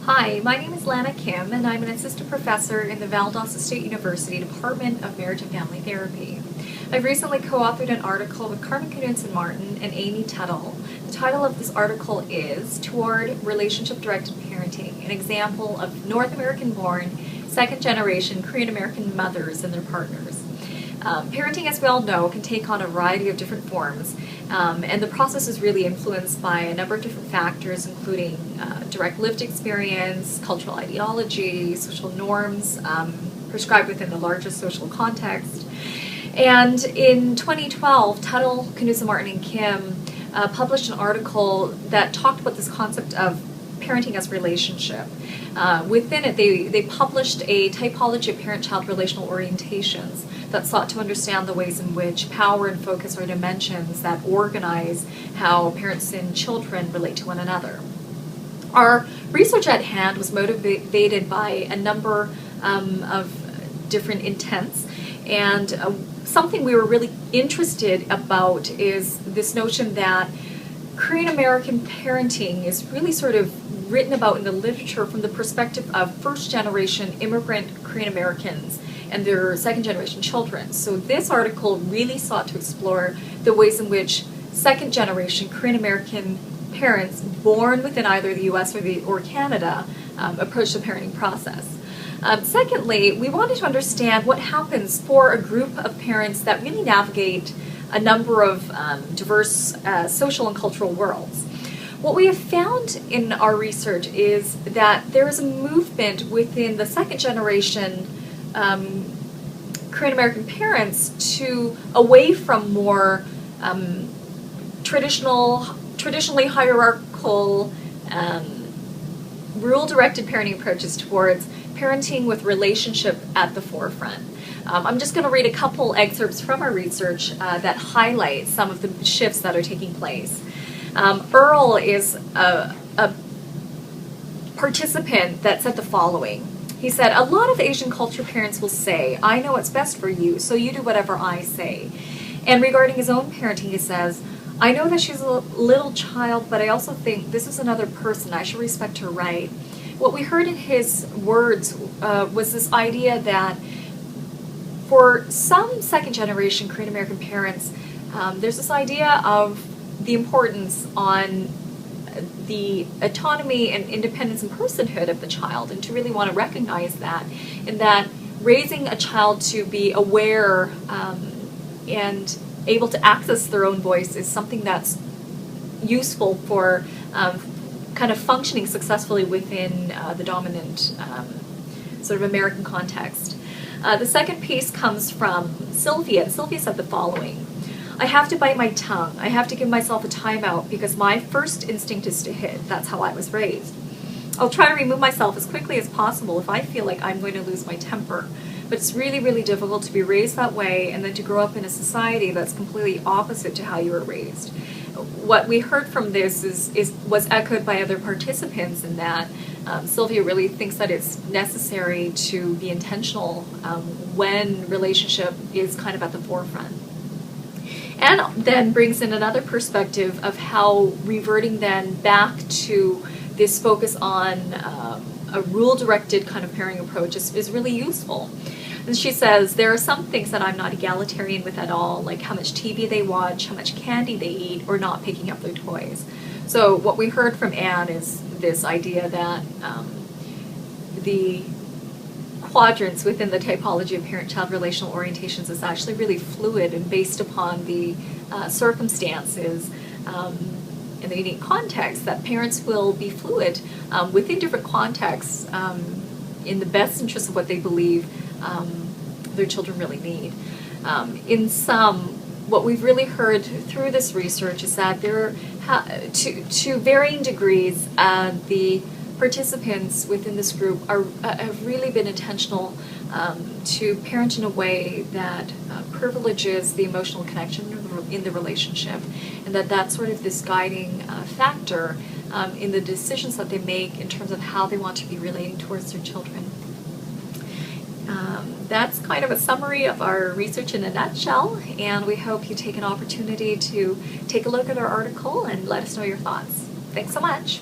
Hi, my name is Lana Kim, and I'm an assistant professor in the Valdosta State University Department of Marriage and Family Therapy. I've recently co-authored an article with Knudson-Martin and Amy Tuttle. The title of this article is Toward Relationship-Directed Parenting, an example of North American-born, second-generation Korean-American mothers and their partners. Parenting, as we all know, can take on a variety of different forms, and the process is really influenced by a number of different factors, including direct lived experience, cultural ideology, social norms prescribed within the larger social context. And in 2012, Tuttle, Knudson-Martin, and Kim published an article that talked about this concept of parenting as relationship. Within it, they published a typology of parent-child relational orientations that sought to understand the ways in which power and focus are dimensions that organize how parents and children relate to one another. Our research at hand was motivated by a number of different intents, and something we were really interested about is this notion that Korean American parenting is really sort of written about in the literature from the perspective of first-generation immigrant Korean Americans and their second-generation children. So this article really sought to explore the ways in which second-generation Korean American parents born within either the U.S. or Canada approach the parenting process. Secondly, we wanted to understand what happens for a group of parents that really navigate a number of diverse social and cultural worlds. What we have found in our research is that there is a movement within the second generation Korean American parents to away from more traditionally hierarchical, rule-directed parenting approaches towards parenting with relationship at the forefront. I'm just going to read a couple excerpts from our research that highlight some of the shifts that are taking place. Earl is a participant that said the following. He said, "A lot of Asian culture parents will say, 'I know what's best for you, so you do whatever I say.' And regarding his own parenting, he says, 'I know that she's a little child, but I also think this is another person. I should respect her right.'" What we heard in his words was this idea that for some second-generation Korean American parents, there's this idea of the importance on the autonomy and independence and personhood of the child, and to really want to recognize that, and that raising a child to be aware and able to access their own voice is something that's useful for kind of functioning successfully within the dominant sort of American context. The second piece comes from Sylvia, and Sylvia said the following. "I have to bite my tongue. I have to give myself a timeout because my first instinct is to hit. That's how I was raised. I'll try to remove myself as quickly as possible if I feel like I'm going to lose my temper. But it's really, really difficult to be raised that way and then to grow up in a society that's completely opposite to how you were raised." What we heard from this was echoed by other participants in that Sylvia really thinks that it's necessary to be intentional when relationship is kind of at the forefront. And then brings in another perspective of how reverting then back to this focus on a rule-directed kind of parenting approach is really useful. And she says, "There are some things that I'm not egalitarian with at all, like how much TV they watch, how much candy they eat, or not picking up their toys." So what we heard from Anne is this idea that the quadrants within the typology of parent-child relational orientations is actually really fluid and based upon the circumstances in the unique context, that parents will be fluid within different contexts in the best interest of what they believe their children really need. In sum, what we've really heard through this research is that there to varying degrees, the participants within this group have really been intentional to parent in a way that privileges the emotional connection in the relationship, and that's sort of this guiding factor in the decisions that they make in terms of how they want to be relating towards their children. That's kind of a summary of our research in a nutshell, and we hope you take an opportunity to take a look at our article and let us know your thoughts. Thanks so much.